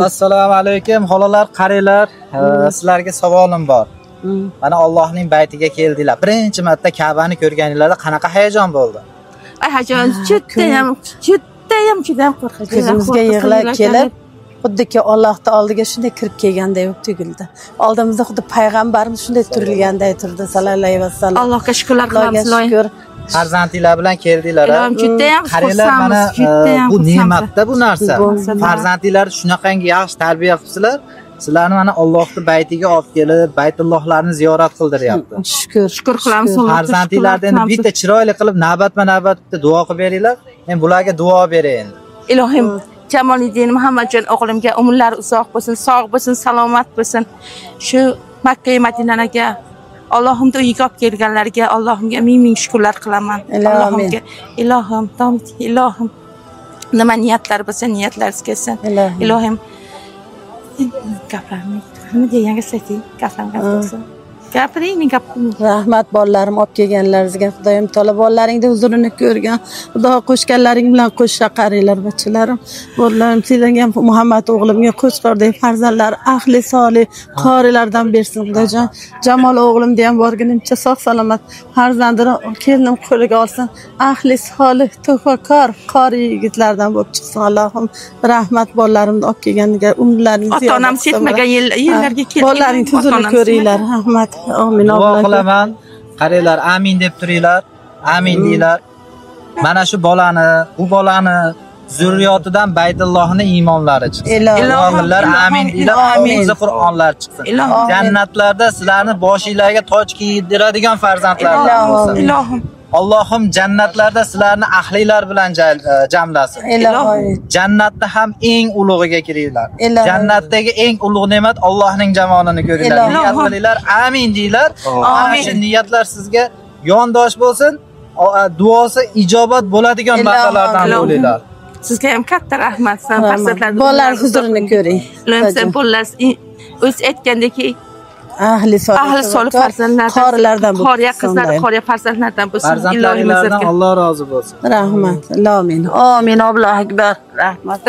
Assalomu alaykum, xolalar, qarilar. Sizlarga savolim bor. Mana Allohning baytiga keldilar. Birinchi marta Ka'bani ko'rganinglarda qanaqa hayajon bo'ldi? Ay hayajon, judayam qo'rqinch. Ko'zimizga yig'lar kelib, xuddiki Allohning oldiga shunday kirib kelganday tuyuldi. Oldimizda xuddi payg'ambarimiz shunday turilganday turdi, sallallohu alayhi vasallam. Allohga shukrlar qilamiz. Farzandinglar bilan keldinglar. Judayam qarilar, mana bu ne'matda bu narsa. Farzandinglarni shunaqangi yaxshi tarbiya qilibsizlar. Sizlarni mana Allohning baytiga olib kelib, Baytullohlarni ziyorat qildiryapti. Shukr qilamiz. Farzandinglarni endi bitta chiroyli qilib navbatma-navbat duo qilib beringlar. Men bularga duo beray endi. Ilohim Jamoliddin Muhammadjon o'g'limga umrlari uzoq bo'lsin, sog' bo'lsin, salomat bo'lsin. Shu Makka va Madinaga Allohimga uyiga olib kelganlarga Allohimga ming shukrlar qilaman. Allohimga Ilohim nima niyatlar bo'lsa niyatlaringiz kelsin. Ilohim gaplarni nima deganga ayting, gaplarni gapiring, men gapirim. Rahmat bolalarim olib kelganlaringizga, Xudoyim taolo bolalaringni huzurini ko'rgan, Xudo qo'shganlaring bilan qo'shsa qaranglar bachalarim. Bolalarim sizlarga Muhammad o'g'limga qo'shqordek farzandlar, ahli solih qorilardan bersin Xudojon. Jamol o'g'limni ham borgunimcha sog' salomat farzandini kelinim qo'liga olsin. Ahli solih, tafakkur, qori yigitlardan bo'lib chiqsin. Allohim rahmat bolalarimni olib kelganiga umrlaringizni ziyoda. Ota-onam setmagan yerlarga kelgan. Bolalaring huzurini ko'ringlar. Rahmat. Amin. Duo qilaman. Qaranglar, amin deb turinglar. Amin deylar. Mana shu bu bolani zurriyotidan Baytullohning iymonlari chiqsin. Ilohimlar amin deylar. Amin Qur'onlar chiqsin. Jannatlarda sizlarni boshingizga toj kiydiradigan farzandlardan bo'lsin. Ilohim Allohim jannatlarda sizlarni ahlilar bilan jamlasin. Jannatda ham eng ulug'iga kiringlar. Jannatdagi eng ulug' ne'mat Allohning jamolini ko'ringlar. Niyat qilinglar, amin deylar. Amin. Shu niyatlar sizga yondosh bo'lsin. Duosi ijobat bo'ladigan bandalardan bo'linglar. Sizga ham katta rahmat. Farzandlar bolalar huzurini ko'ring. Ular bolalar o'z aytgandek ahli solih farzandlardan, qorilardan bo'lsin. Qoriya qizlar, qoriya farzandlardan bo'lsin. Farzandlaringizdan Alloh rozi bo'lsin. Rahmat. Amin. Amin. Allohu akbar. Rahmat.